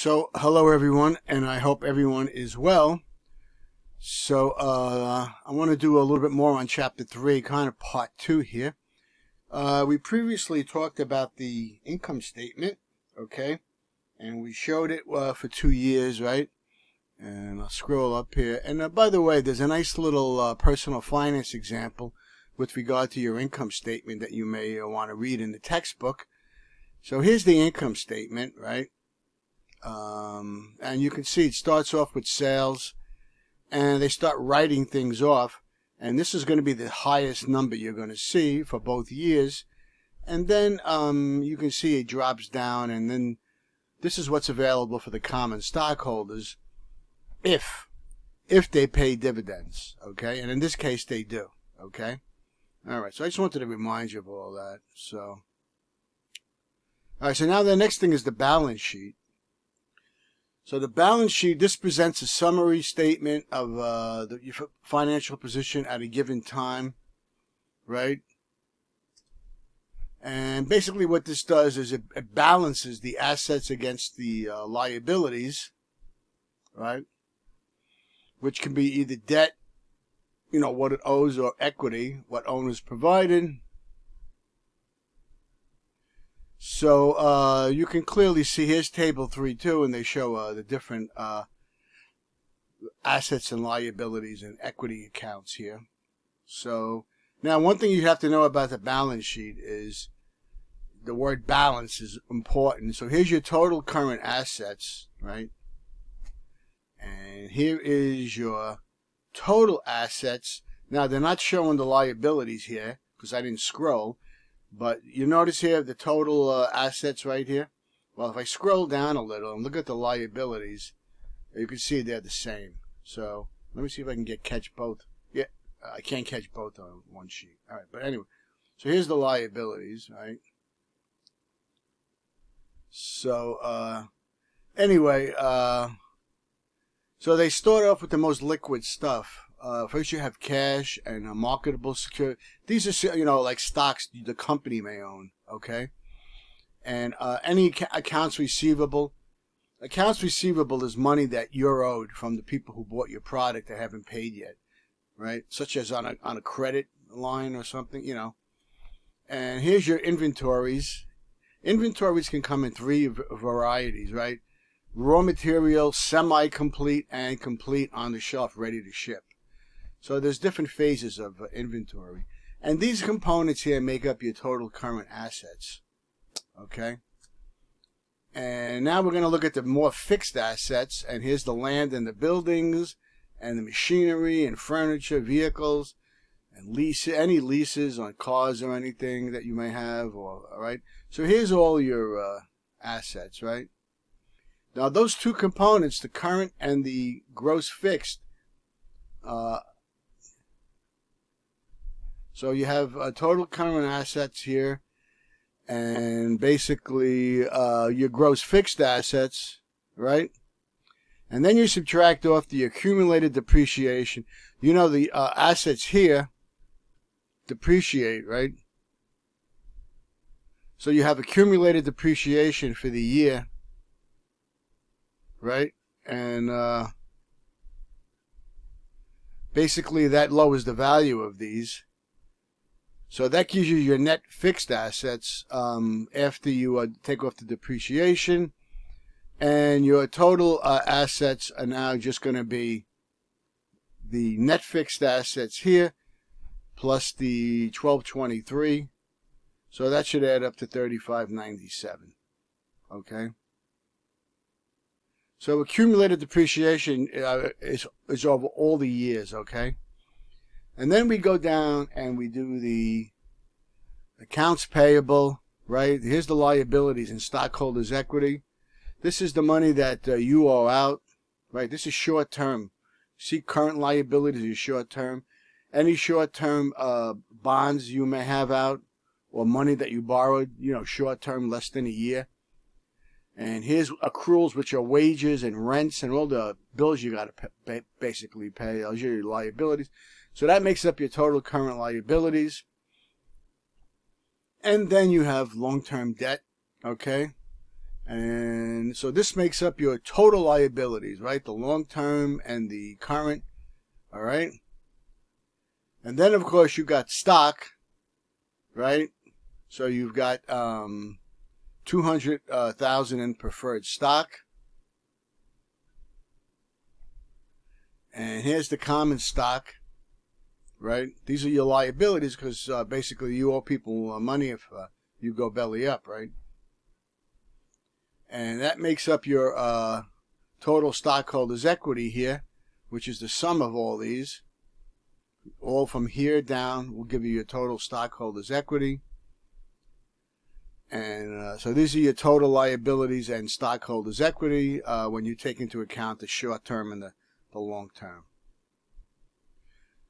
So, hello everyone, and I hope everyone is well. So, I want to do a little bit more on Chapter 3, kind of Part 2 here. We previously talked about the income statement, okay? And we showed it for 2 years, right? And I'll scroll up here. And by the way, there's a nice little personal finance example with regard to your income statement that you may want to read in the textbook. So here's the income statement, right? And you can see it starts off with sales, and they start writing things off, and this is going to be the highest number you're going to see for both years. And then you can see it drops down, and then this is what's available for the common stockholders if they pay dividends, okay? And in this case they do, okay? All right, so I just wanted to remind you of all that. So all right, so now the next thing is the balance sheet. So the balance sheet, this presents a summary statement of your financial position at a given time, right? And basically what this does is it balances the assets against the liabilities, right? Which can be either debt, you know, what it owes, or equity, what owners provided. So you can clearly see here's table 3.2, and they show the different assets and liabilities and equity accounts here. So now one thing you have to know about the balance sheet is the word balance is important. So here's your total current assets, right? And here is your total assets. Now they're not showing the liabilities here because I didn't scroll. But you notice here the total assets right here. Well, if I scroll down a little and look at the liabilities, you can see they're the same. So let me see if I can catch both. Yeah, I can't catch both on one sheet. All right, but anyway, so here's the liabilities, right? So anyway, so they start off with the most liquid stuff. First you have cash and marketable securities. These are, you know, like stocks the company may own, okay? And any accounts receivable. Accounts receivable is money that you're owed from the people who bought your product that haven't paid yet, right? Such as on a credit line or something, you know. And here's your inventories. Inventories can come in three varieties, right? Raw material, semi-complete, and complete on the shelf, ready to ship. So there's different phases of inventory. And these components here make up your total current assets. Okay? And now we're going to look at the more fixed assets. And here's the land and the buildings and the machinery and furniture, vehicles, and any leases on cars or anything that you may have. All right? So here's all your assets, right? Now those two components, the current and the gross fixed, so you have total current assets here, and basically your gross fixed assets, right? And then you subtract off the accumulated depreciation. You know the assets here depreciate, right? So you have accumulated depreciation for the year, right? And basically that lowers the value of these. So that gives you your net fixed assets after you take off the depreciation. And your total assets are now just going to be the net fixed assets here plus the 1223. So that should add up to 3597. Okay? So accumulated depreciation is over all the years, okay? And then we go down and we do the accounts payable, right? Here's the liabilities and stockholders' equity. This is the money that you owe out, right? This is short term. See, current liabilities is short term. Any short term bonds you may have out or money that you borrowed, you know, short term, less than a year. And here's accruals, which are wages and rents and all the bills you got to basically pay. Those are your liabilities. So that makes up your total current liabilities. And then you have long-term debt, okay? And so this makes up your total liabilities, right? The long-term and the current, all right? And then, of course, you've got stock, right? So you've got $200,000 in preferred stock. And here's the common stock, right? These are your liabilities because basically you owe people money if you go belly up, right? And that makes up your total stockholders' equity here, which is the sum of all these. All from here down will give you your total stockholders' equity. And so these are your total liabilities and stockholders' equity when you take into account the short term and the long term.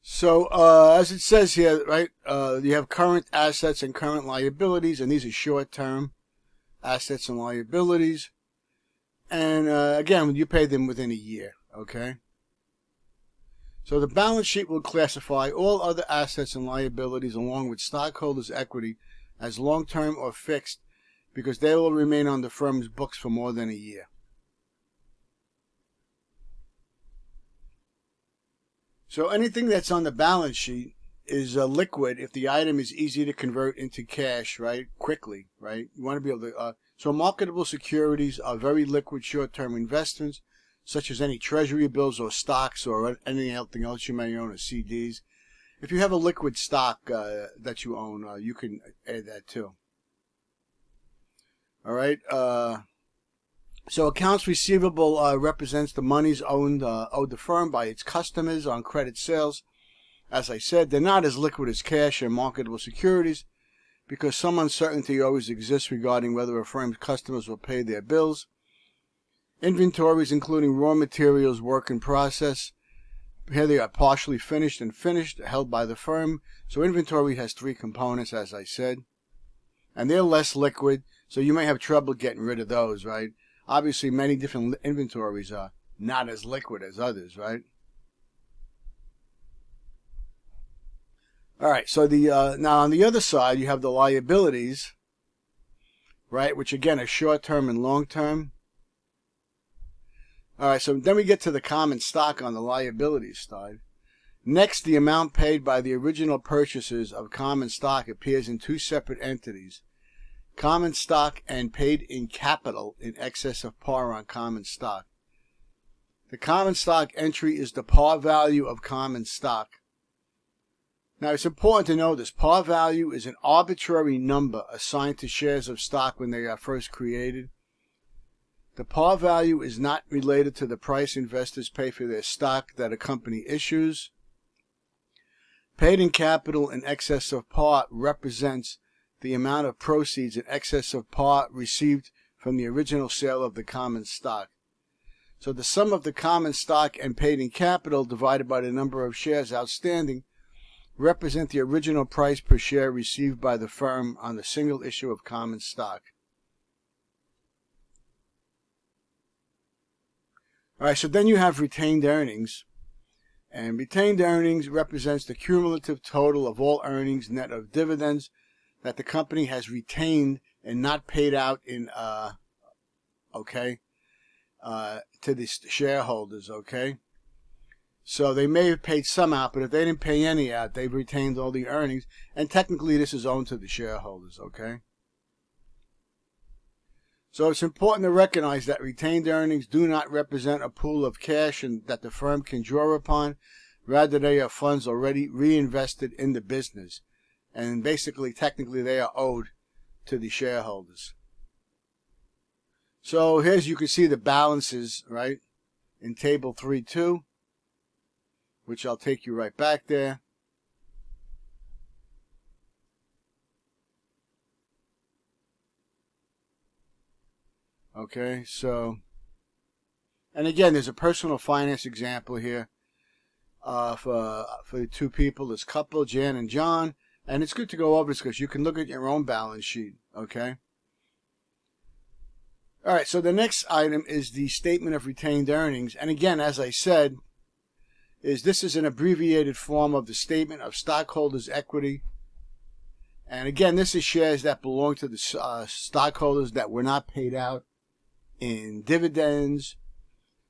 So as it says here, right, you have current assets and current liabilities, and these are short term assets and liabilities. And again, you pay them within a year, okay? So the balance sheet will classify all other assets and liabilities along with stockholders' equity as long-term or fixed because they will remain on the firm's books for more than a year. So anything that's on the balance sheet is liquid if the item is easy to convert into cash, right, quickly, right? You want to be able to... So marketable securities are very liquid short-term investments, such as any treasury bills or stocks or anything else you may own, or CDs. If you have a liquid stock that you own, you can add that too. All right. So accounts receivable represents the monies owed the firm by its customers on credit sales. As I said, they're not as liquid as cash and marketable securities because some uncertainty always exists regarding whether a firm's customers will pay their bills. Inventories, including raw materials, work in process. Here they are partially finished and finished, held by the firm. So inventory has three components, as I said. And they're less liquid, so you may have trouble getting rid of those, right? Obviously, many different inventories are not as liquid as others, right? All right, so now on the other side, you have the liabilities, right, which again are short-term and long-term. All right, so then we get to the common stock on the liabilities side. Next, the amount paid by the original purchasers of common stock appears in two separate entities. Common stock and paid in capital in excess of par on common stock. The common stock entry is the par value of common stock. Now, it's important to know this. Par value is an arbitrary number assigned to shares of stock when they are first created. The par value is not related to the price investors pay for their stock that a company issues. Paid in capital in excess of par represents the amount of proceeds in excess of par received from the original sale of the common stock. So the sum of the common stock and paid in capital divided by the number of shares outstanding represent the original price per share received by the firm on the single issue of common stock. All right, so then you have retained earnings. And retained earnings represents the cumulative total of all earnings net of dividends that the company has retained and not paid out in, to the shareholders, okay? So they may have paid some out, but if they didn't pay any out, they've retained all the earnings. And technically, this is owed to the shareholders, okay? So it's important to recognize that retained earnings do not represent a pool of cash and that the firm can draw upon. Rather, they are funds already reinvested in the business. And basically, technically, they are owed to the shareholders. So here's, you can see the balances, right, in Table 3.2, which I'll take you right back there. Okay, so, and again, there's a personal finance example here for the two people, this couple, Jan and John. And it's good to go over this because you can look at your own balance sheet, okay? All right, so the next item is the statement of retained earnings. And again, as I said, this is an abbreviated form of the statement of stockholders' equity. And again, this is shares that belong to the stockholders that were not paid out in dividends.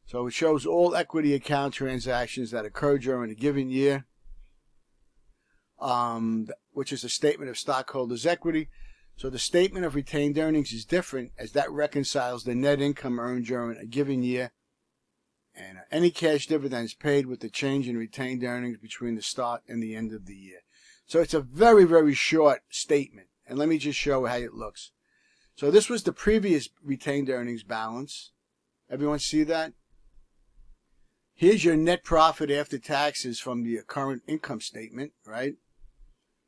So it shows all equity account transactions that occur during a given year, which is a statement of stockholders' equity. So the statement of retained earnings is different, as that reconciles the net income earned during a given year and any cash dividends paid with the change in retained earnings between the start and the end of the year. So it's a very, very short statement. And let me just show how it looks. So this was the previous retained earnings balance. Everyone see that? Here's your net profit after taxes from the current income statement, right?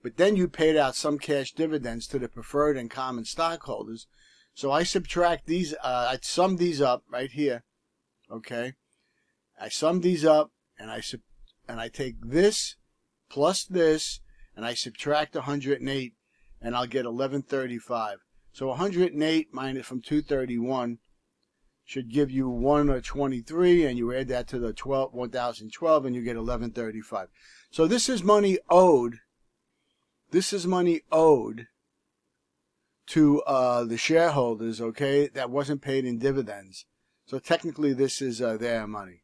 But then you paid out some cash dividends to the preferred and common stockholders. So I subtract these, I sum these up right here, okay? I sum these up, and I take this plus this, and I subtract 108, and I'll get 1135. So 108 minus from 231 should give you 123, and you add that to the 1012, and you get 1135. So this is money owed. This is money owed to the shareholders, okay, that wasn't paid in dividends. So technically this is their money.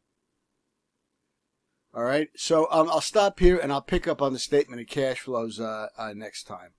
All right, so I'll stop here, and I'll pick up on the statement of cash flows next time.